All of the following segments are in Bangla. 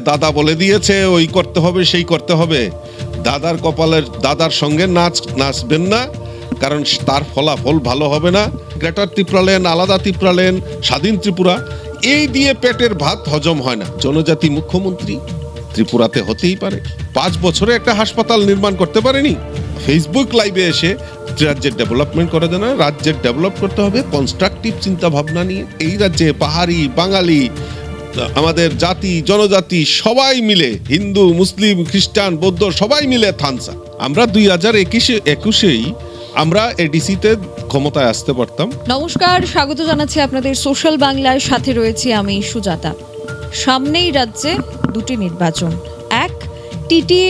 দাদা বলে দিয়েছে ওই করতে হবে সেই করতে হবে, দাদার সঙ্গে নাচবেন না, কারণ তার ফলাফল ভালো হবে না। গ্রেটার ত্রিপুরাল্যান্ড, আলাদা ত্রিপুরাল্যান্ড, স্বাধীন ত্রিপুরা, এই দিয়ে পেটের ভাত হজম হয় না। জনজাতি মুখ্যমন্ত্রী ত্রিপুরাতে হতেই পারে, 5 বছরে একটা হাসপাতাল নির্মাণ করতে পারেনি। ফেসবুক লাইভে এসে রাজ্যের ডেভেলপমেন্ট করা যায় না, রাজ্যের ডেভেলপ করতে হবে কনস্ট্রাকটিভ চিন্তা ভাবনা নিয়ে। এই রাজ্যে পাহাড়ি, বাঙালি, আমাদের জাতি জনজাতি সবাই মিলে, হিন্দু, মুসলিম, খ্রিস্টান, বৌদ্ধ সবাই মিলে থানসা। আমরা 2021-এ আমরা এডিসিতে ক্ষমতায় আসতে পারতাম। নমস্কার, স্বাগত জানাচ্ছি আপনাদের সোশ্যাল বাংলার সাথে রয়েছি আমি সুজাতা। সামনেই রাজ্যে দুটি নির্বাচন, এক টিটিএ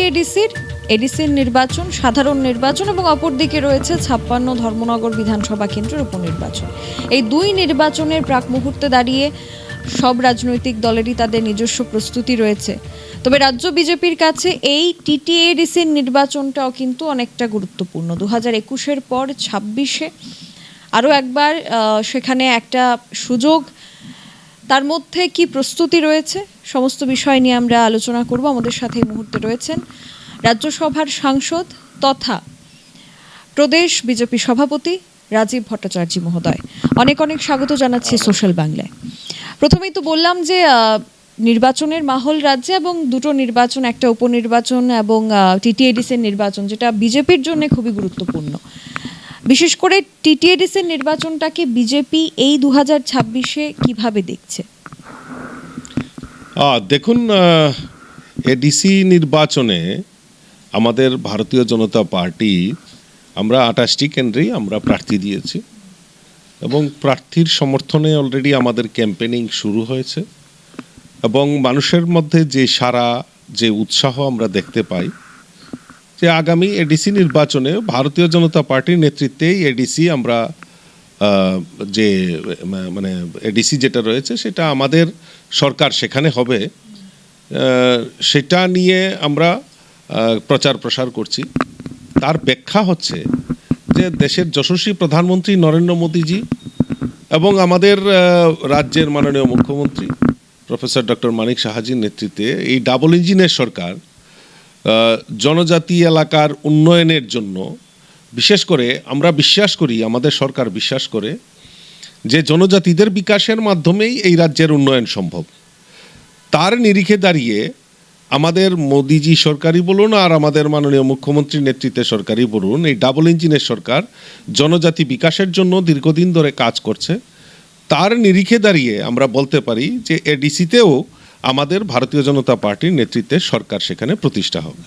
এডিসির নির্বাচন, সাধারণ নির্বাচন, এবং অপরদিকে রয়েছে 56 ধর্মনগর বিধানসভা কেন্দ্রের উপনির্বাচন। এই দুই নির্বাচনের প্রাক মুহূর্তে দাঁড়িয়ে সব রাজনৈতিক দলেরই তাদের নিজস্ব প্রস্তুতি রয়েছে। তবে রাজ্য বিজেপির কাছে এই টিটিএডিসির নির্বাচনটাও কিন্তু অনেকটা গুরুত্বপূর্ণ। 2021-এর পর 26-এ আরও একবার সেখানে একটা সুযোগ, তার মধ্যে কি প্রস্তুতি রয়েছে, সমস্ত বিষয় নিয়ে আমরা আলোচনা করব। আমাদের সাথে এই মুহূর্তে রয়েছেন রাজ্যসভার সাংসদ তথা প্রদেশ বিজেপি সভাপতি রাজীব ভট্টাচার্য মহোদয়। অনেক অনেক স্বাগত জানাচ্ছি সোশ্যাল বাংলায়। প্রথমেই তো বললাম যে নির্বাচনের মাহল রাজ্যে, এবং দুটো নির্বাচন, একটা উপনির্বাচন এবং টিটিএডিসির নির্বাচন, যেটা বিজেপির জন্য খুবই গুরুত্বপূর্ণ। বিশেষ করে টিটিএডিসির নির্বাচনটাকে বিজেপি এই 2026-এ কিভাবে দেখছে? দেখুন, এডিসি নির্বাচনে আমাদের ভারতীয় জনতা পার্টি আমরা 28টি কেন্দ্রেই আমরা প্রার্থী দিয়েছি, এবং প্রার্থীর সমর্থনে অলরেডি আমাদের ক্যাম্পেনিং শুরু হয়েছে, এবং মানুষের মধ্যে যে সারা, যে উৎসাহ আমরা দেখতে পাই যে আগামী এডিসি নির্বাচনে ভারতীয় জনতা পার্টির নেতৃত্বেই এডিসি আমরা যে মানে এডিসি যেটা রয়েছে সেটা আমাদের সরকার সেখানে হবে, সেটা নিয়ে আমরা প্রচার প্রসার করছি। তার ব্যাখ্যা হচ্ছে যে দেশের যশস্বী প্রধানমন্ত্রী নরেন্দ্র মোদীজি এবং আমাদের রাজ্যের মাননীয় মুখ্যমন্ত্রী প্রফেসর ডক্টর মানিক সাহাজির নেতৃত্বে এই ডাবল ইঞ্জিনের সরকার জনজাতি এলাকার উন্নয়নের জন্য, বিশেষ করে আমরা বিশ্বাস করি, আমাদের সরকার বিশ্বাস করে যে জনজাতিদের বিকাশের মাধ্যমেই এই রাজ্যের উন্নয়ন সম্ভব। তার নিরিখে দাঁড়িয়ে আমাদের মোদিজি সরকারই বলুন আর আমাদের মাননীয় মুখ্যমন্ত্রীর নেতৃত্বে সরকারই বলুন, এই ডাবল ইঞ্জিনের সরকার জনজাতি বিকাশের জন্য দীর্ঘদিন ধরে কাজ করছে। তার নিরিখে দাঁড়িয়ে আমরা বলতে পারি যে এডিসিতেও আমাদের ভারতীয় জনতা পার্টির নেতৃত্বে সরকার সেখানে প্রতিষ্ঠা হবে।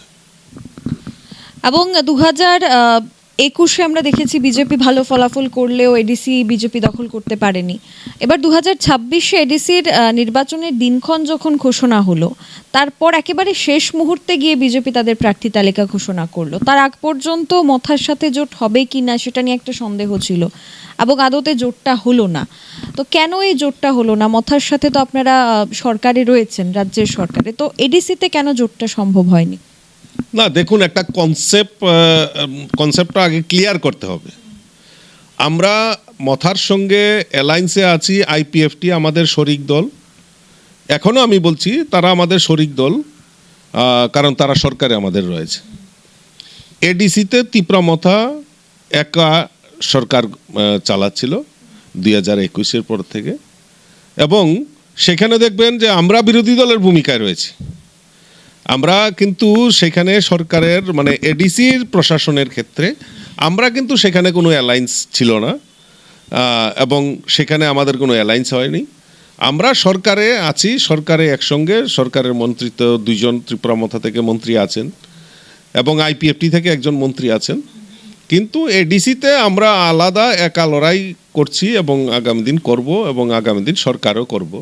এবং 2021-এ আমরা দেখেছি বিজেপি ভালো ফলাফল করলেও এডিসি বিজেপি দখল করতে পারেনি। এবার 2026-এ এডিসির নির্বাচনের দিনক্ষণ যখন ঘোষণা হলো, তারপর একেবারে শেষ মুহূর্তে গিয়ে বিজেপি তাদের প্রার্থী তালিকা ঘোষণা করলো। তার আগ পর্যন্ত মথার সাথে জোট হবে কি না সেটা নিয়ে একটা সন্দেহ ছিল, এবং আদতে জোটটা হলো না। তো কেন এই জোটটা হলো না? মথার সাথে তো আপনারা সরকারে রয়েছেন, রাজ্যের সরকারে, তো এডিসিতে কেন জোটটা সম্ভব হয়নি? না, দেখুন, একটা কনসেপ্টটা আগে ক্লিয়ার করতে হবে। আমরা মথার সঙ্গে অ্যালায়েন্সে আছি, আইপিএফটি আমাদের শরিক দল, এখনও আমি বলছি তারা আমাদের শরিক দল, কারণ তারা সরকারে আমাদের রয়েছে। এডিসিতে ত্রিপুরা মথা একা সরকার চালাচ্ছিল 2021-এর পর থেকে, এবং সেখানে দেখবেন যে আমরা বিরোধী দলের ভূমিকায় রয়েছি। আমরা কিন্তু সেখানে সরকারের মানে এডিসির প্রশাসনের ক্ষেত্রে আমরা কিন্তু সেখানে কোনো অ্যালায়েন্স ছিল না, এবং সেখানে আমাদের কোনো অ্যালায়েন্স হয়নি। আমরা সরকারে আছি, সরকারে একসঙ্গে, সরকারের মন্ত্রিত্ব 2 জন ত্রিপুরা মথা থেকে মন্ত্রী আছেন, এবং আইপিএফটি থেকে একজন মন্ত্রী আছেন। কিন্তু এডিসিতে আমরা আলাদা একা লড়াই করছি, এবং আগামী দিন করব, এবং আগামী দিন সরকারও করব।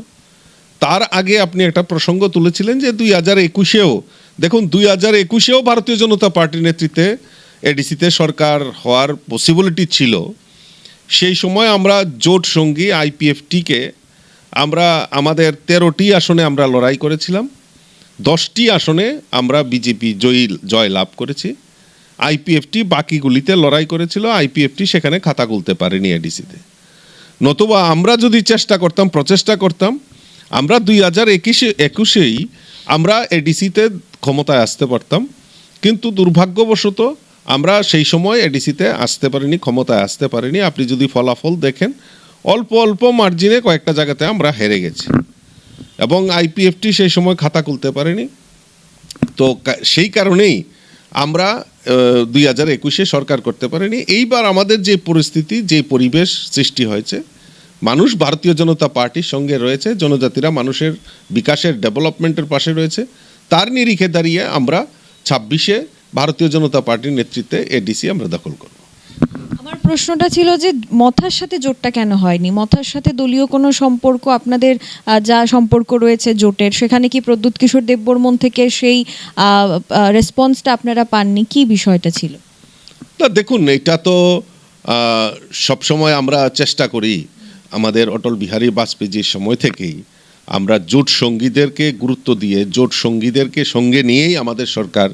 তার আগে আপনি একটা প্রসঙ্গ তুলেছিলেন যে 2021-এও, দেখুন 2021-এও ভারতীয় জনতা পার্টির নেতৃত্বে এডিসিতে সরকার হওয়ার পসিবিলিটি ছিল। সেই সময় আমরা জোট সঙ্গী আইপিএফটিকে আমরা আমাদের 13টি আসনে আমরা লড়াই করেছিলাম, 10টি আসনে আমরা বিজেপি জয় লাভ করেছি। আইপিএফটি বাকিগুলিতে লড়াই করেছিল, আইপিএফটি সেখানে খাতা খুলতে পারেনি এডিসিতে। নতুবা আমরা যদি প্রচেষ্টা করতাম, আমরা 2021-21 আমরা এডিসিতে ক্ষমতায় আসতে পারতাম, কিন্তু দুর্ভাগ্যবশত আমরা সেই সময় এডিসিতে আসতে পারিনি, ক্ষমতায় আসতে পারিনি। আপনি যদি ফলাফল দেখেন, অল্প অল্প মার্জিনে কয়েকটা জায়গাতে আমরা হেরে গেছি, এবং আইপিএফটি সেই সময় খাতা খুলতে পারেনি। তো সেই কারণেই আমরা 2021-এ সরকার করতে পারিনি। এইবার আমাদের যে পরিস্থিতি, যে পরিবেশ সৃষ্টি হয়েছে, মানুষ ভারতীয় জনতা পার্টির সঙ্গে রয়েছে, জনজাতিরা মানুষের বিকাশের, ডেভেলপমেন্টের পাশে রয়েছে। তার নিরিখে দাঁড়িয়ে আমরা 26-এ ভারতীয় জনতা পার্টির নেতৃত্বে এডিসি আমরা দখল করব। আমার প্রশ্নটা ছিল যে মথার সাথে জোটটা কেন হয়নি? মথার সাথে দলীয় কোনো সম্পর্ক, আপনাদের যা সম্পর্ক রয়েছে জোটের, সেখানে কি প্রদ্যুৎ কিশোর দেববর্মন থেকে সেই রেসপন্সটা আপনারা পাননি? কি বিষয়টা ছিল? না দেখুন, এটা তো সবসময় আমরা চেষ্টা করি, আমাদের অটল বিহারী বাজপেয়ীর সময় থেকেই আমরা জোট সঙ্গীদেরকে গুরুত্ব দিয়ে, জোট সঙ্গীদেরকে সঙ্গে নিয়েই আমাদের সরকার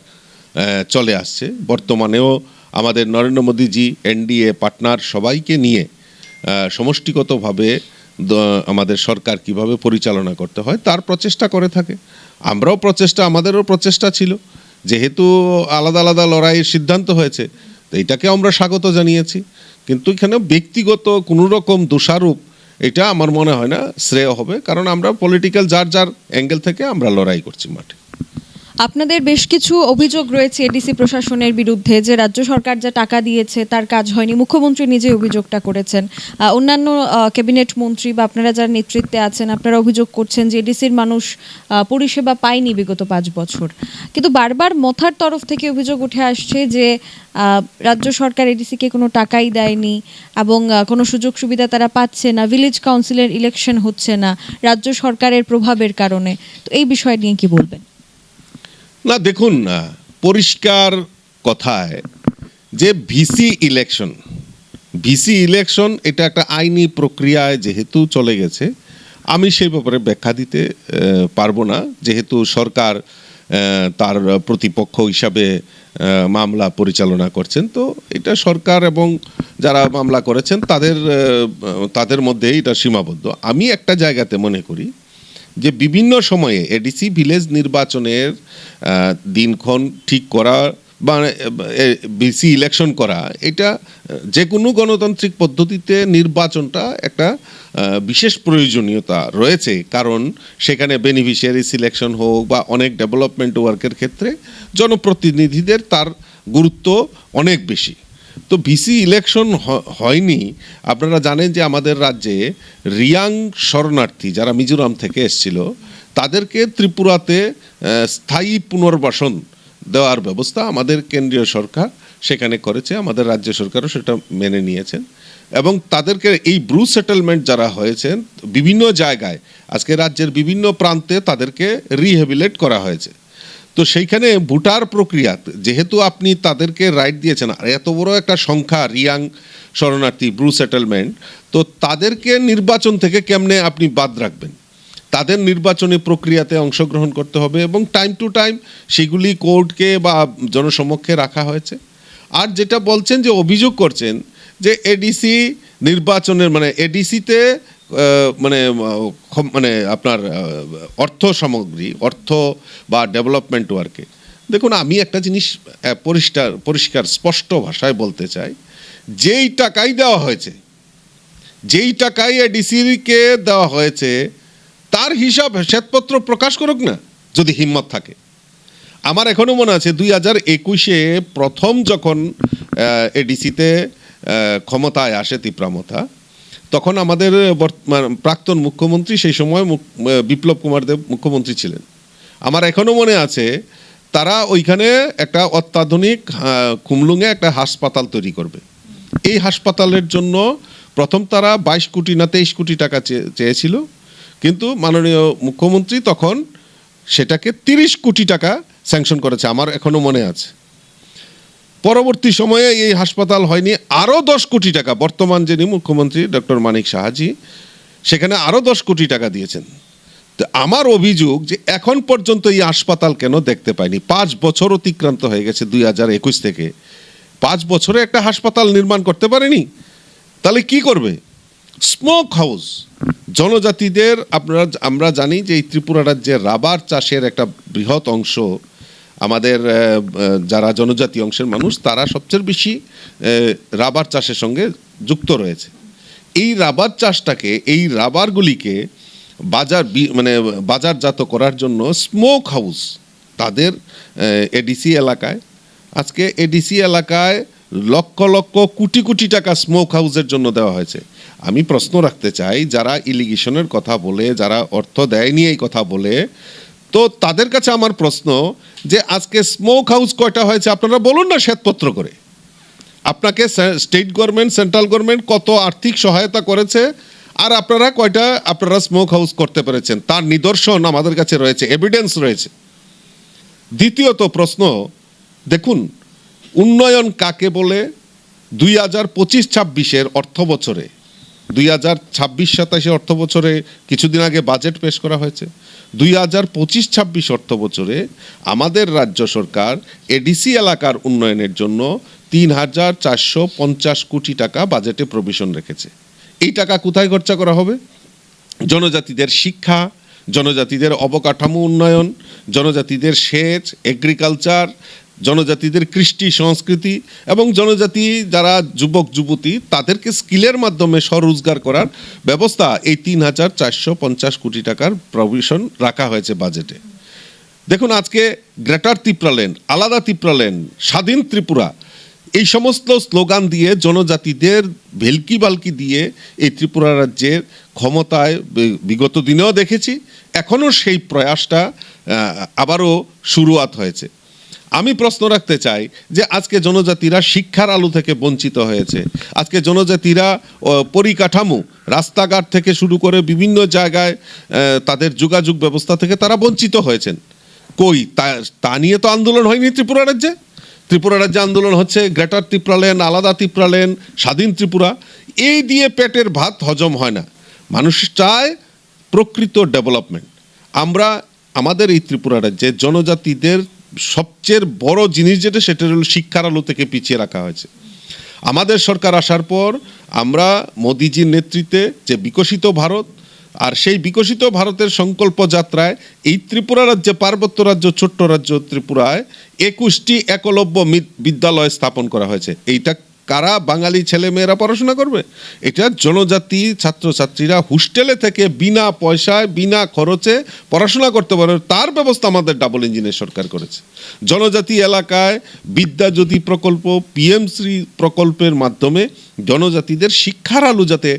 চলে আসছে। বর্তমানেও আমাদের নরেন্দ্র মোদীজি এনডিএ পার্টনার সবাইকে নিয়ে সমষ্টিগতভাবে আমাদের সরকার কিভাবে পরিচালনা করতে হয় তার প্রচেষ্টা করে থাকে। আমাদেরও প্রচেষ্টা ছিল, যেহেতু আলাদা আলাদা লড়াইয়ের সিদ্ধান্ত হয়েছে, তো এটাকে আমরা স্বাগত জানিয়েছি। কিন্তু এখানে ব্যক্তিগত কোনো রকম দোষারোপ, এটা আমার মনে হয় না শ্রেয় হবে, কারণ আমরা পলিটিক্যাল যার যার অ্যাঙ্গেল থেকে আমরা লড়াই করছি মাঠে। আপনাদের বেশ কিছু অভিযোগ রয়েছে এডিসি প্রশাসনের বিরুদ্ধে, যে রাজ্য সরকার যা টাকা দিয়েছে তার কাজ হয়নি। মুখ্যমন্ত্রী নিজে অভিযোগটা করেছেন, অন্যান্য ক্যাবিনেট মন্ত্রী বা আপনারা যারা নেতৃত্বে আছেন, আপনারা অভিযোগ করছেন যে এডিসির মানুষ পরিষেবা পায়নি বিগত 5 বছর। কিন্তু বারবার মথার তরফ থেকে অভিযোগ উঠে আসছে যে রাজ্য সরকার এডিসিকে কোনো টাকাই দেয়নি এবং কোনো সুযোগ সুবিধা তারা পাচ্ছে না, ভিলেজ কাউন্সিলের ইলেকশন হচ্ছে না রাজ্য সরকারের প্রভাবের কারণে। তো এই বিষয় নিয়ে কি বলবেন? না দেখুন, পরিষ্কার কথায় যে ভিসি ইলেকশন এটা একটা আইনি প্রক্রিয়ায় যেহেতু চলে গেছে, আমি সেই ব্যাপারে ব্যাখ্যা দিতে পারবো না, যেহেতু সরকার তার প্রতিপক্ষ হিসাবে মামলা পরিচালনা করছেন। তো এটা সরকার এবং যারা মামলা করেছেন তাদের মধ্যে এটা সীমাবদ্ধ। আমি একটা জায়গাতে মনে করি যে বিভিন্ন সময়ে এডিসি ভিলেজ নির্বাচনের দিনক্ষণ ঠিক করা বা ভিসি ইলেকশন করা, এটা যে কোনো গণতান্ত্রিক পদ্ধতিতে নির্বাচনটা একটা বিশেষ প্রয়োজনীয়তা রয়েছে, কারণ সেখানে বেনিফিশিয়ারি সিলেকশন হোক বা অনেক ডেভেলপমেন্ট ওয়ার্কের ক্ষেত্রে জনপ্রতিনিধিদের তার গুরুত্ব অনেক বেশি। তো ভিসি ইলেকশন হয়নি। আপনারা জানেন যে আমাদের রাজ্যে রিয়াং শরণার্থী যারা মিজোরাম থেকে এসেছিল, তাদেরকে ত্রিপুরাতে স্থায়ী পুনর্বাসন দেওয়ার ব্যবস্থা আমাদের কেন্দ্রীয় সরকার সেখানে করেছে, আমাদের রাজ্য সরকারও সেটা মেনে নিয়েছেন, এবং তাদেরকে এই ব্রু সেটেলমেন্ট যারা হয়েছেন বিভিন্ন জায়গায়, আজকে রাজ্যের বিভিন্ন প্রান্তে তাদেরকে রিহেবিলেট করা হয়েছে। তো সেইখানে ভোটার প্রক্রিয়া, যেহেতু আপনি তাদেরকে রাইট দিয়েছেন, আর এত বড় একটা সংখ্যা রিয়াং শরণার্থী, ব্রু সেটেলমেন্ট, তো তাদেরকে নির্বাচন থেকে কেমনে আপনি বাদ রাখবেন? তাদের নির্বাচনী প্রক্রিয়াতে অংশগ্রহণ করতে হবে, এবং টাইম টু টাইম সেগুলি কোর্টকে বা জনসমক্ষে রাখা হয়েছে। আর যেটা বলছেন, যে অভিযোগ করছেন যে এডিসি নির্বাচনের এডিসিতে আপনার অর্থ বা ডেভেলপমেন্ট ওয়ার্কে, দেখুন আমি একটা জিনিস পরিষ্কার স্পষ্ট ভাষায় বলতে চাই, যেই টাকাই দেওয়া হয়েছে, যেই টাকাই এডিসিকে দেওয়া হয়েছে, তার হিসাব শ্বেতপত্র প্রকাশ করুক না যদি হিম্মত থাকে। আমার এখনও মনে আছে 2021-এ প্রথম যখন এডিসিতে ক্ষমতায় আসে তিপ্রামথা, তখন আমাদের প্রাক্তন মুখ্যমন্ত্রী, সেই সময় বিপ্লব কুমার দেব মুখ্যমন্ত্রী ছিলেন। আমার এখনও মনে আছে, তারা ওইখানে একটা অত্যাধুনিক খুমলুঙে একটা হাসপাতাল তৈরি করবে। এই হাসপাতালের জন্য প্রথম তারা 22 কোটি না 23 কোটি টাকা চেয়েছিল, কিন্তু মাননীয় মুখ্যমন্ত্রী তখন সেটাকে 30 কোটি টাকা স্যাংশন করেছে, আমার এখনও মনে আছে। পরবর্তী সময়ে এই হাসপাতাল হয়নি, আরও 10 কোটি টাকা বর্তমান যিনি মুখ্যমন্ত্রী ডক্টর মানিক সাহাজি সেখানে আরও 10 কোটি টাকা দিয়েছেন। তো আমার অভিযোগ যে এখন পর্যন্ত এই হাসপাতাল কেন দেখতে পাইনি? 5 বছর অতিক্রান্ত হয়ে গেছে 2021 থেকে, 5 বছরে একটা হাসপাতাল নির্মাণ করতে পারেনি, তাহলে কি করবে? স্মোক হাউস, জনজাতিদের আমরা জানি যে এই ত্রিপুরা রাজ্যে রাবার চাষের একটা বৃহৎ অংশ আমাদের যারা জনজাতি অংশের মানুষ তারা সবচেয়ে বেশি রাবার চাষের সঙ্গে যুক্ত রয়েছে। এই রাবার চাষটাকে, এই রাবারগুলিকে বাজারজাত করার জন্য স্মোক হাউস তাদের এডিসি এলাকায়, আজকে এডিসি এলাকায় লক্ষ লক্ষ কোটি কোটি টাকা স্মোক হাউসের জন্য দেওয়া হয়েছে। আমি প্রশ্ন রাখতে চাই, যারা ইলিগেশনের কথা বলে, যারা অর্থ দেয়নি এই কথা বলে, তো তাদের কাছে আমার প্রশ্ন যে আজকে স্মোক হাউস কয়টা হয়েছে আপনারা বলুন না শ্বেতপত্র করে। আপনাকে স্টেট গভর্নমেন্ট, সেন্ট্রাল গভর্নমেন্ট কত আর্থিক সহায়তা করেছে, আর আপনারা স্মোক হাউস করতে পেরেছেন, তার নিদর্শন আমাদের কাছে রয়েছে, এভিডেন্স রয়েছে। দ্বিতীয়ত প্রশ্ন, দেখুন উন্নয়ন কাকে বলে 2025-26 অর্থ বছরে, 2026-27 অর্থ বছরে কিছুদিন আগে বাজেট পেশ করা হয়েছে। 2025-26 অর্থ বছরে আমাদের রাজ্য সরকার এডিসি এলাকার উন্নয়নের জন্য 3,450 কোটি টাকা বাজেটে প্রভিশন রেখেছে। এই টাকা কোথায় খরচা করা হবে? জনজাতিদের শিক্ষা, জনজাতিদের অবকাঠামো উন্নয়ন, জনজাতিদের সেচ, এগ্রিকালচার, জনজাতিদের কৃষ্টি সংস্কৃতি এবং জনজাতি যারা যুবক যুবতী তাদেরকে স্কিলের মাধ্যমে স্বরোজগার করার ব্যবস্থা এই 3,450 কোটি টাকার প্রভিশন রাখা হয়েছে বাজেটে। দেখুন আজকে গ্রেটার ত্রিপুরাল্যান্ড, আলাদা ত্রিপুরাল্যান্ড, স্বাধীন ত্রিপুরা, এই সমস্ত স্লোগান দিয়ে জনজাতিদের ভেলকি বালকি দিয়ে এই ত্রিপুরা রাজ্যের ক্ষমতায় বিগত দিনেও দেখেছি, এখনও সেই প্রয়াসটা আবারও শুরুয়াত হয়েছে। আমি প্রশ্ন রাখতে চাই যে আজকে জনজাতিরা শিক্ষার আলো থেকে বঞ্চিত হয়েছে, আজকে জনজাতিরা পরিকাঠামো, রাস্তাঘাট থেকে শুরু করে বিভিন্ন জায়গায় তাদের যোগাযোগ ব্যবস্থা থেকে তারা বঞ্চিত হয়েছেন। কই তা নিয়ে তো আন্দোলন হয়নি ত্রিপুরা রাজ্যে। ত্রিপুরা রাজ্যে আন্দোলন হচ্ছে গ্রেটার ত্রিপুরাল্যান্ড, আলাদা ত্রিপুরাল্যান্ড, স্বাধীন ত্রিপুরা। এই দিয়ে পেটের ভাত হজম হয় না, মানুষ চায় প্রকৃত ডেভেলপমেন্ট। আমাদের এই ত্রিপুরা রাজ্যে জনজাতিদের সবচেয়ে বড় জিনিস যেটা, সেটা হলো শিক্ষার আলো থেকে পিছিয়ে রাখা হয়েছে। আমাদের সরকার আসার পর আমরা মোদিজির নেতৃত্বে যে বিকশিত ভারত, আর সেই বিকশিত ভারতের সংকল্প যাত্রায় এই ত্রিপুরা রাজ্যে, পার্বত্য রাজ্য, ছোট্ট রাজ্য ত্রিপুরায় 21টি একলব্য বিদ্যালয় স্থাপন করা হয়েছে। এইটা কারা? বাঙালি ছেলেমেয়েরা পড়াশোনা করবে? এটা জনজাতি ছাত্রছাত্রীরা হোস্টেলে থেকে বিনা পয়সায়, বিনা খরচে পড়াশোনা করতে পারে, তার ব্যবস্থা আমাদের ডাবল ইঞ্জিনের সরকার করেছে। জনজাতি এলাকায় বিদ্যাজ্যোতি প্রকল্প, পিএমশ্রী প্রকল্পের মাধ্যমে জনজাতিদের শিক্ষার আলো যাতে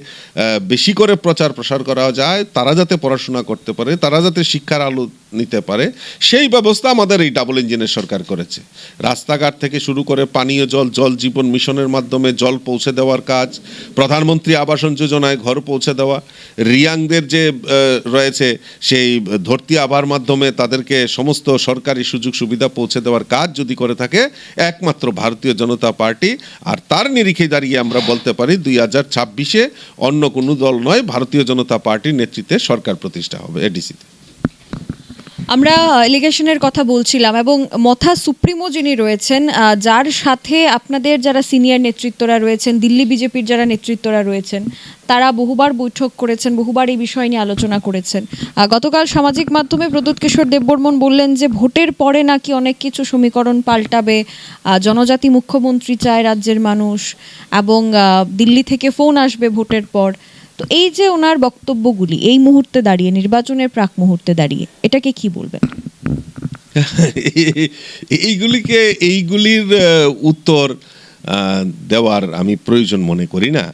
বেশি করে প্রচার প্রসার করা যায়, তারা যাতে পড়াশোনা করতে পারে, তারা যাতে শিক্ষার আলো নিতে পারে, সেই ব্যবস্থা আমাদের এই ডাবল ইঞ্জিনের সরকার করেছে। রাস্তাঘাট থেকে শুরু করে পানীয় জল, জল জীবন মিশনের মাধ্যমে জল পৌঁছে দেওয়ার কাজ, প্রধানমন্ত্রী আবাসন যোজনায় ঘর পৌঁছে দেওয়া, রিয়াংদের যে রয়েছে সেই ধরতি আবার মাধ্যমে তাদেরকে সমস্ত সরকারি সুযোগ সুবিধা পৌঁছে দেওয়ার কাজ যদি করে থাকে একমাত্র ভারতীয় জনতা পার্টি। আর তার নিরিখে দাঁড়িয়ে আমরা বলতে পারি 2026-এ অন্য কোনো দল নয়, ভারতীয় জনতা পার্টির নেতৃত্বে সরকার প্রতিষ্ঠা হবে এডিসিতে। আমরা এলিগেশনের কথা বলছিলাম এবং মথা সুপ্রিমো যিনি রয়েছেন, যার সাথে আপনাদের যারা সিনিয়র নেতৃত্বরা রয়েছেন, দিল্লি বিজেপির যারা নেতৃত্বরা রয়েছেন, তারা বহুবার বৈঠক করেছেন, বহুবার এই বিষয় নিয়ে আলোচনা করেছেন। গতকাল সামাজিক মাধ্যমে প্রদ্যুৎ কিশোর দেববর্মন বললেন যে ভোটের পরে নাকি অনেক কিছু সমীকরণ পাল্টাবে, জনজাতি মুখ্যমন্ত্রী চায় রাজ্যের মানুষ, এবং দিল্লি থেকে ফোন আসবে ভোটের পর। তো এই যে ওনার বক্তব্যগুলি এই মুহূর্তে দাঁড়িয়ে, নির্বাচনের প্রাক মুহূর্তে দাঁড়িয়ে, এটাকে কি বলবেন? এইগুলির উত্তর দেওয়ার আমি প্রয়োজন মনে করি না,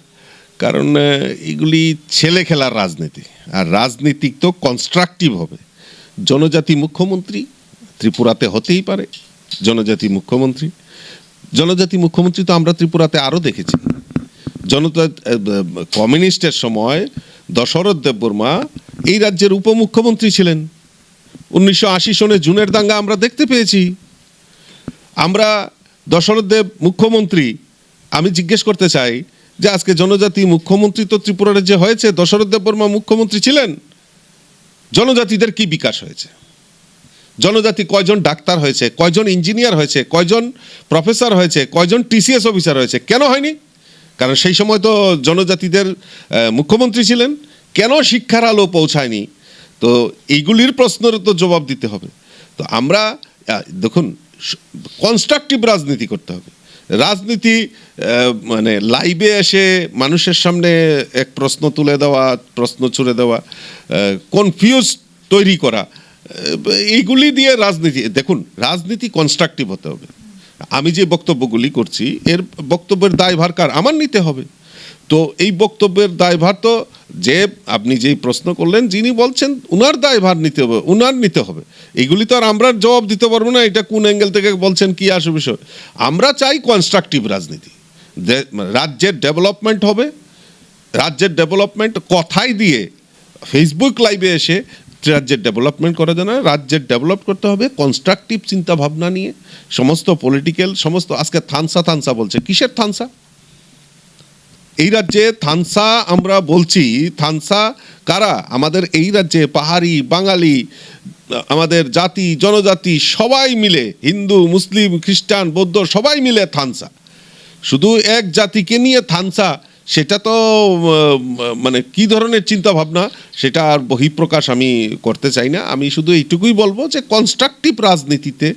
কারণ এগুলি ছেলে খেলার রাজনীতি। আর রাজনীতিক তো কনস্ট্রাকটিভ হবে। জনজাতি মুখ্যমন্ত্রী ত্রিপুরাতে হতেই পারে, জনজাতি মুখ্যমন্ত্রী তো আমরা ত্রিপুরাতে আরও দেখেছি। কমিউনিস্টের সময় দশরথ দেববর্মা এই রাজ্যের উপমুখ্যমন্ত্রী ছিলেন। 1980 সনে জুনের দাঙ্গা আমরা দেখতে পেয়েছি। আমরা দশরথ দেব মুখ্যমন্ত্রী, আমি জিজ্ঞেস করতে চাই যে আজকে জনজাতি মুখ্যমন্ত্রী তো ত্রিপুরা রাজ্যে হয়েছে, দশরথ দেববর্মা মুখ্যমন্ত্রী ছিলেন, জনজাতিদের কি বিকাশ হয়েছে? জনজাতি কয়জন ডাক্তার হয়েছে, কয়জন ইঞ্জিনিয়ার হয়েছে, কয়জন প্রফেসর হয়েছে, কয়জন টিসিএস অফিসার হয়েছে? কেন হয়নি? কারণ সেই সময় তো জনজাতিদের মুখ্যমন্ত্রী ছিলেন। কেন শিক্ষার আলো পৌঁছায়নি, তো এইগুলির প্রশ্নের তো জবাব দিতে হবে। তো আমরা দেখুন, কনস্ট্রাকটিভ রাজনীতি করতে হবে। রাজনীতি মানে লাইভে এসে মানুষের সামনে এক প্রশ্ন তুলে দেওয়া, প্রশ্ন ছুড়ে দেওয়া, কনফিউজ তৈরি করা, এইগুলি দিয়ে রাজনীতি, দেখুন রাজনীতি কনস্ট্রাকটিভ হতে হবে। আমি যে বক্তব্যগুলি করছি এর বক্তব্যের দায়ভার কার? আমার নিতে হবে। তো এই বক্তব্যের দায়ভার তো যে আপনি যেই প্রশ্ন করলেন যিনি বলছেন উনার দায়ভার নিতে হবে, উনার নিতে হবে। এগুলি তো আর আমরা জবাব দিতে পারবো না এটা কোন অ্যাঙ্গেল থেকে বলছেন, কি আসে বিষয়। আমরা চাই কনস্ট্রাকটিভ রাজনীতি, রাজ্যের ডেভেলপমেন্ট হবে। রাজ্যের ডেভেলপমেন্ট কথাই দিয়ে ফেসবুক লাইভে এসে রাজ্যের ডেভেলপমেন্ট করা যায় না। রাজ্যের ডেভেলপ করতে হবে কনস্ট্রাকটিভ চিন্তা ভাবনা নিয়ে। সমস্ত পলিটিক্যাল সমস্ত আজকে থানসা বলছে, কিসের থানসা? এই রাজ্যে থানসা আমরা বলছি, থানসা কারা? আমাদের এই রাজ্যে পাহাড়ি, বাঙালি, আমাদের জাতি জনজাতি সবাই মিলে, হিন্দু মুসলিম খ্রিস্টান বৌদ্ধ সবাই মিলে থানসা। শুধু এক জাতিকে নিয়ে থানসা, সেটা তো মানে কি ধরনের চিন্তা ভাবনা, সেটা আর বহিঃপ্রকাশ আমি করতে চাই না। আমি শুধু এইটুকুই বলবো যে কনস্ট্রাকটিভ রাজনীতিতে,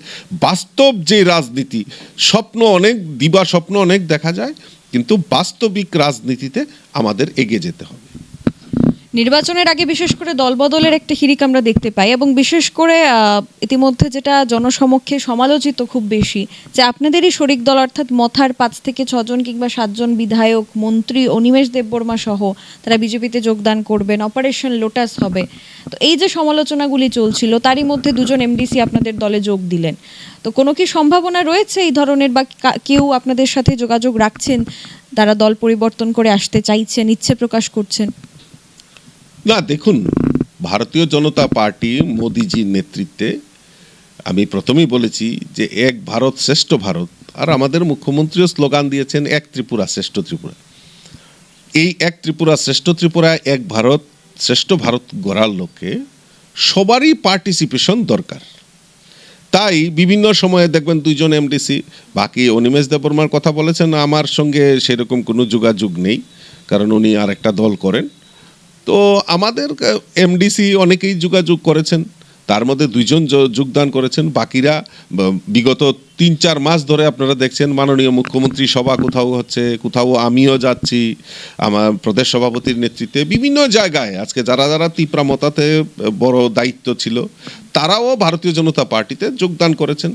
বাস্তব যে রাজনীতি, স্বপ্ন অনেক, দিবা স্বপ্ন অনেক দেখা যায়, কিন্তু বাস্তবিক রাজনীতিতে আমাদের এগিয়ে যেতে হবে। নির্বাচনের আগে বিশেষ করে দলবদলের একটা হিড়িক আমরা দেখতে পাই, এবং বিশেষ করে ইতিমধ্যে যেটা জনসমক্ষে সমালোচিত খুব বেশি, যে আপনাদেরই শরিক দল অর্থাৎ মথার 5 থেকে 6 জন কিংবা 7 জন বিধায়ক, মন্ত্রী, অনিমেষ দেববর্মা সহ তারা বিজেপিতে যোগদান করবেন, অপারেশন লোটাস হবে। তো এই যে সমালোচনাগুলি চলছিল, তারই মধ্যে 2 জন এমডিসি আপনাদের দলে যোগ দিলেন। তো কোনো কি সম্ভাবনা রয়েছে এই ধরনের, বা কেউ আপনাদের সাথে যোগাযোগ রাখছেন, তারা দল পরিবর্তন করে আসতে চাইছেন, ইচ্ছে প্রকাশ করছেন? না, দেখুন, ভারতীয় জনতা পার্টি মোদিজির নেতৃত্বে, আমি প্রথমেই বলেছি যে এক ভারত শ্রেষ্ঠ ভারত, আর আমাদের মুখ্যমন্ত্রীও স্লোগান দিয়েছেন এক ত্রিপুরা শ্রেষ্ঠ ত্রিপুরা। এই এক ত্রিপুরা শ্রেষ্ঠ ত্রিপুরা, এক ভারত শ্রেষ্ঠ ভারত গড়ার লক্ষ্যে সবারই পার্টিসিপেশন দরকার। তাই বিভিন্ন সময়ে দেখবেন 2 জন এমডিসি, বাকি অনিমেষ দেববর্মার কথা বলেছেন, আমার সঙ্গে সেরকম কোনো যোগাযোগ নেই, কারণ উনি আর একটা দল করেন। তো আমাদের এমডিসি অনেকেই যোগাযোগ করেছেন, তার মধ্যে 2 জন যোগদান করেছেন। বাকিরা বিগত 3-4 মাস ধরে আপনারা দেখছেন মাননীয় মুখ্যমন্ত্রী সভা কোথাও হচ্ছে, কোথাও আমিও যাচ্ছি আমার প্রদেশ সভাপতির নেতৃত্বে বিভিন্ন জায়গায়। আজকে যারা যারা তীব্রামতাতে বড় দায়িত্ব ছিল তারাও ভারতীয় জনতা পার্টিতে যোগদান করেছেন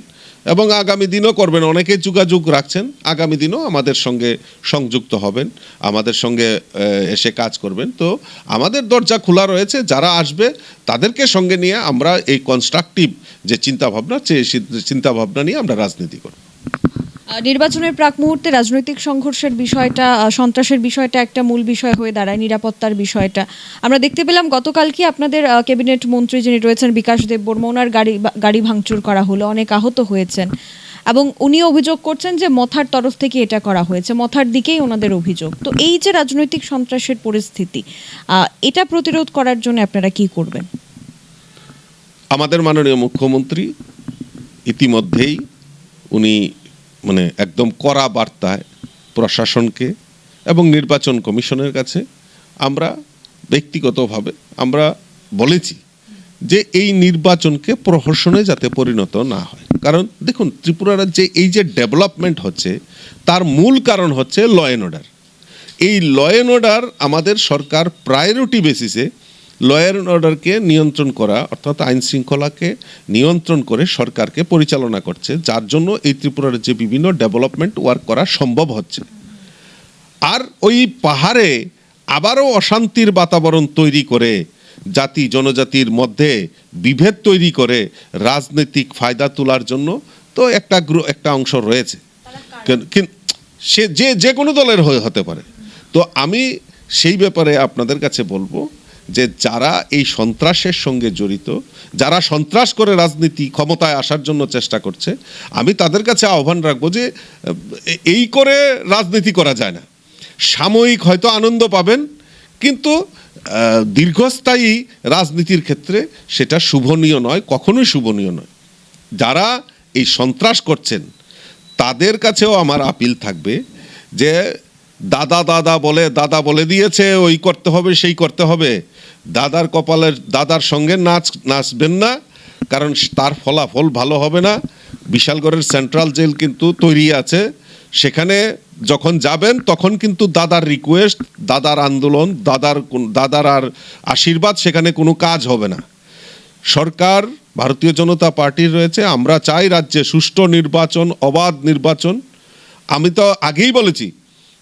এবং আগামী দিনও করবেন। অনেকে যোগাযোগ রাখছেন, আগামী দিনও আমাদের সঙ্গে সংযুক্ত হবেন, আমাদের সঙ্গে এসে কাজ করবেন। তো আমাদের দরজা খোলা রয়েছে, যারা আসবে তাদেরকে সঙ্গে নিয়ে আমরা এই কনস্ট্রাকটিভ যে চিন্তাভাবনা নিয়ে আমরা রাজনীতি করব। নির্বাচনের প্রাক মুহূর্তে রাজনৈতিক সংঘর্ষের বিষয়টা, সন্ত্রাসের বিষয়টা একটা মূল বিষয় হয়ে দাঁড়ায়, নিরাপত্তার বিষয়টা। আমরা দেখতে পেলাম গতকালকে আপনাদের ক্যাবিনেট মন্ত্রী যিনি রয়েছেন বিকাশ দেববর্মা, ওনার গাড়ি ভাঙচুর করা হলো, অনেক আহত হয়েছেন, এবং উনি অভিযোগ করছেন যে মথার তরফ থেকে এটা করা হয়েছে, মথার দিকেই ওনাদের অভিযোগ। তো এই যে রাজনৈতিক সন্ত্রাসের পরিস্থিতি, এটা প্রতিরোধ করার জন্য আপনারা কি করবেন? আমাদের মাননীয় মুখ্যমন্ত্রী ইতিমধ্যেই উনি মানে একদম কড়া বার্তায় প্রশাসনকে এবং নির্বাচন কমিশনের কাছে আমরা ব্যক্তিগতভাবে আমরা বলেছি যে এই নির্বাচনকে প্রহসনে যাতে পরিণত না হয়। কারণ দেখুন, ত্রিপুরা রাজ্যে এই যে ডেভেলপমেন্ট হচ্ছে তার মূল কারণ হচ্ছে ল অ্যান্ড অর্ডার। এই ল অ্যান্ড অর্ডার আমাদের সরকার প্রায়োরিটি বেসিসে ল অ্যান্ড অর্ডারকে নিয়ন্ত্রণ করা, অর্থাৎ আইন শৃঙ্খলাকে নিয়ন্ত্রণ করে সরকারকে পরিচালনা করছে, যার জন্য এই ত্রিপুরার যে বিভিন্ন ডেভেলপমেন্ট ওয়ার্ক করা সম্ভব হচ্ছে। আর ওই পাহাড়ে আবারও অশান্তির বাতাবরণ তৈরি করে, জাতি জনজাতির মধ্যে বিভেদ তৈরি করে রাজনৈতিক ফায়দা তোলার জন্য তো একটা অংশ রয়েছে, সে যে কোনো দলের হতে পারে। তো আমি সেই ব্যাপারে আপনাদের কাছে বলবো যে যারা এই সন্ত্রাসের সঙ্গে জড়িত, যারা সন্ত্রাস করে রাজনীতি ক্ষমতায় আসার জন্য চেষ্টা করছে, আমি তাদের কাছে আহ্বান রাখবো যে এই করে রাজনীতি করা যায় না। সাময়িক হয়তো আনন্দ পাবেন, কিন্তু দীর্ঘস্থায়ী রাজনীতির ক্ষেত্রে সেটা শুভনীয় নয়, কখনোই শুভনীয় নয়। যারা এই সন্ত্রাস করছেন তাদের কাছেও আমার আপিল থাকবে যে দাদা বলে দিয়েছে ওই করতে হবে সেই করতে হবে, দাদার কপালের দাদার সঙ্গে নাচবেন না, কারণ তার ফলাফল ভালো হবে না। বিশালগড়ের সেন্ট্রাল জেল কিন্তু তৈরি আছে, সেখানে যখন যাবেন তখন কিন্তু দাদার রিকোয়েস্ট, দাদার আন্দোলন, দাদার আর আশীর্বাদ সেখানে কোনো কাজ হবে না। সরকার ভারতীয় জনতা পার্টির রয়েছে, আমরা চাই রাজ্যে সুষ্ঠু নির্বাচন, অবাধ নির্বাচন। আমি তো আগেই বলেছি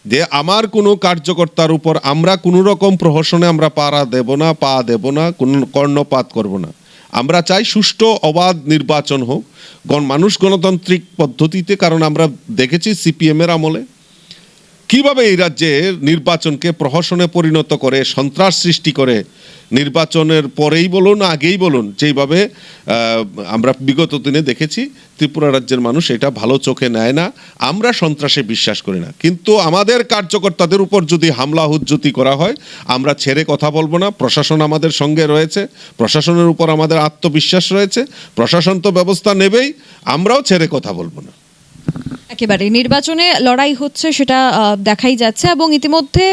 যে আমার কোনো কার্যকর্তার উপর আমরা কোনো রকম প্রহসনে আমরা পা দেব না, কোনো কর্ণপাত করব না। আমরা চাই সুষ্ঠু অবাধ নির্বাচন হোক, মানুষ গণতান্ত্রিক পদ্ধতিতে, কারণ আমরা দেখেছি সিপিএমের আমলে কিভাবে এই রাজ্যে নির্বাচনকে প্রহসনে পরিণত করে, সন্ত্রাস সৃষ্টি করে। নির্বাচনের পরেই বলুন, আগেই বলুন, যেইভাবে আমরা বিগত দিনে দেখেছি, ত্রিপুরা রাজ্যের মানুষ এটা ভালো চোখে নেয় না। আমরা সন্ত্রাসে বিশ্বাস করি না, কিন্তু আমাদের কার্যকর্তাদের উপর যদি হামলা হুজ্জতি করা হয়, আমরা ছেড়ে কথা বলবো না। প্রশাসন আমাদের সঙ্গে রয়েছে, প্রশাসনের উপর আমাদের আত্মবিশ্বাস রয়েছে, প্রশাসন তো ব্যবস্থা নেবেই, আমরাও ছেড়ে কথা বলবো না। একেবারে নির্বাচনে লড়াই হচ্ছে সেটা দেখাই যাচ্ছে, এবং ইতিমধ্যে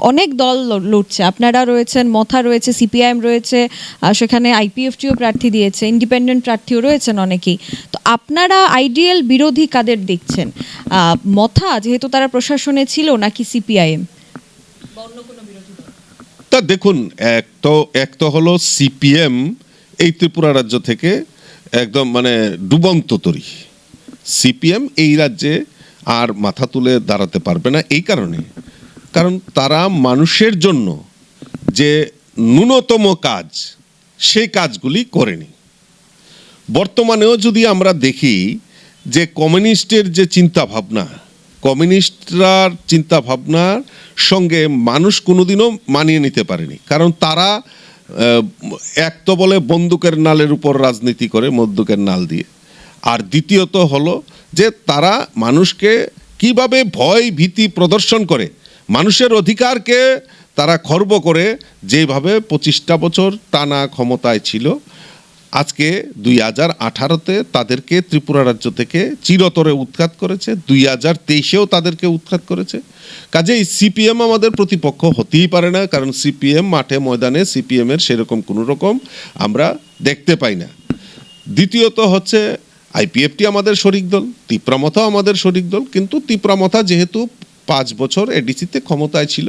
অনেক দল লড়ছে। আপনারা রয়েছেন, মথা রয়েছে, সিপিআইএম রয়েছে, সেখানে আইপিএফটিও প্রার্থী দিয়েছে, ইন্ডিপেন্ডেন্ট প্রার্থীও রয়েছেন অনেকেই। তো আপনারা আইডিয়াল বিরোধী কাদের দেখছেন? মথা, যেহেতু তারা প্রশাসনে ছিল, নাকি সিপিআইএম? তা দেখুন, এক তো হলো সিপিএম এই ত্রিপুরা রাজ্য থেকে একদম মানে ডুবন্ত তরী। সিপিএম এই রাজ্যে আর মাথা তুলে দাঁড়াতে পারবে না, এই কারণ তারা মানুষের জন্য যে ন্যূনতম কাজ, সেই কাজগুলি করেনি। বর্তমানেও যদি আমরা দেখি যে কমিউনিস্টের যে চিন্তাভাবনা, কমিউনিস্টরার চিন্তাভাবনার সঙ্গে মানুষ কোনোদিনও মানিয়ে নিতে পারেনি। কারণ তারা এক তো বলে বন্দুকের নালের উপর রাজনীতি করে, বন্দুকের নাল দিয়ে, আর দ্বিতীয়ত হলো যে তারা মানুষকে কিভাবে ভয় ভীতি প্রদর্শন করে, মানুষের অধিকারকে তারা খর্ব করে, যেভাবে 25টা বছর টানা ক্ষমতায় ছিল। আজকে 2018-তে তাদেরকে ত্রিপুরা রাজ্য থেকে চিরতরে উৎখাত করেছে, 2023-এও তাদেরকে উৎখাত করেছে। কাজেই সিপিএম আমাদের প্রতিপক্ষ হতেই পারে না, কারণ সিপিএম মাঠে ময়দানে সিপিএমের সেরকম কোনো রকম আমরা দেখতে পাই না। দ্বিতীয়ত হচ্ছে আইপিএফটি আমাদের শরিক দল, তিপ্রামথাও আমাদের শরিক দল, কিন্তু তিপ্রামথা যেহেতু 5 বছর এডিসিতে ক্ষমতায় ছিল,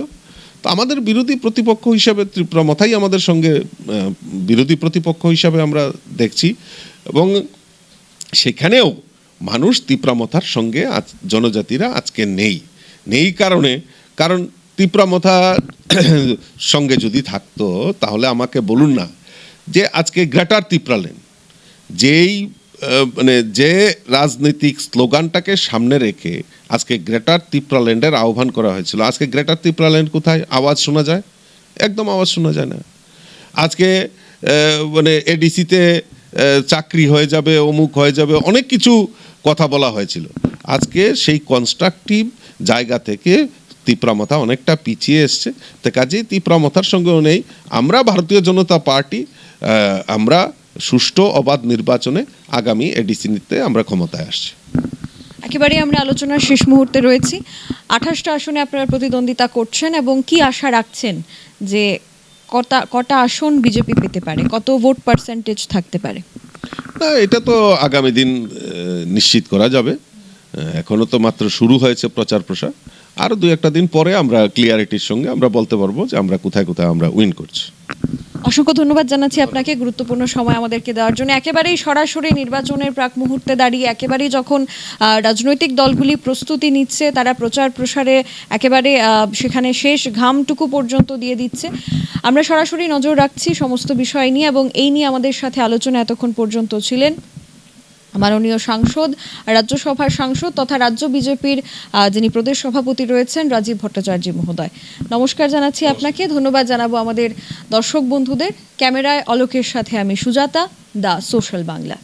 তো আমাদের বিরোধী প্রতিপক্ষ হিসাবে ত্রিপ্রামথাই আমাদের সঙ্গে বিরোধী প্রতিপক্ষ হিসাবে আমরা দেখছি। এবং সেখানেও মানুষ তিপ্রামথার সঙ্গে জনজাতিরা আজকে নেই কারণ তিপ্রামথা সঙ্গে যদি থাকতো, তাহলে আমাকে বলুন না যে আজকে গ্রেটার তিপ্রাল্যান্ড, যে রাজনৈতিক স্লোগানটাকে সামনে রেখে আজকে গ্রেটার তিপ্রাল্যান্ডের আহ্বান করা হয়েছিল, আজকে গ্রেটার তিপ্রাল্যান্ড কোথায়? আওয়াজ শোনা যায়? একদম আওয়াজ শোনা যায় না। আজকে এডিসিতে চাকরি হয়ে যাবে, অমুক হয়ে যাবে, অনেক কিছু কথা বলা হয়েছিল। আজকে সেই কনস্ট্রাকটিভ জায়গা থেকে তিপ্রামথা অনেকটা পিছিয়ে এসছে। তো কাজেই তিপ্রামথার সঙ্গেও নেই। আমরা ভারতীয় জনতা পার্টি, আমরা সুষ্ঠু অবাধ নির্বাচনে আগামী এডিসিতে আমরা ক্ষমতায় আসছি। একেবারে আমরা আলোচনার শেষ মুহূর্তে রয়েছি। 28টা আসনে আপনারা প্রতিদ্বন্দ্বিতা করছেন, এবং কি আশা রাখছেন যে কটা আসন বিজেপি পেতে পারে, কত ভোট পার্সেন্টেজ থাকতে পারে? না, এটা তো আগামী দিন নিশ্চিত করা যাবে। এখনো তো মাত্র শুরু হয়েছে প্রচার প্রসার। আরও 2-1 দিন পরে আমরা ক্লিয়ারিটির সঙ্গে আমরা বলতে পারবো যে আমরা কোথায় আমরা উইন করছি। অসংখ্য ধন্যবাদ জানাচ্ছি আপনাকে গুরুত্বপূর্ণ সময় আমাদেরকে দেওয়ার জন্য। একেবারেই সরাসরি নির্বাচনের প্রাক মুহূর্তে দাঁড়িয়ে, একেবারেই যখন রাজনৈতিক দলগুলি প্রস্তুতি নিচ্ছে, তারা প্রচার প্রসারে একেবারে সেখানে শেষ ঘামটুকু পর্যন্ত দিয়ে দিচ্ছে, আমরা সরাসরি নজর রাখছি সমস্ত বিষয় নিয়ে। এবং এই নিয়ে আমাদের সাথে আলোচনা এতক্ষণ পর্যন্ত ছিলেন মাননীয় সাংসদ, রাজ্যসভার সাংসদ তথা রাজ্য বিজেপির যিনি প্রদেশ সভাপতি রয়েছেন, রাজীব ভট্টাচার্য মহোদয়। নমস্কার জানাচ্ছি আপনাকে, ধন্যবাদ জানাবো আমাদের দর্শক বন্ধুদের। ক্যামেরায় অলোকের সাথে আমি সুজাতা, দ্য সোশ্যাল বাংলা।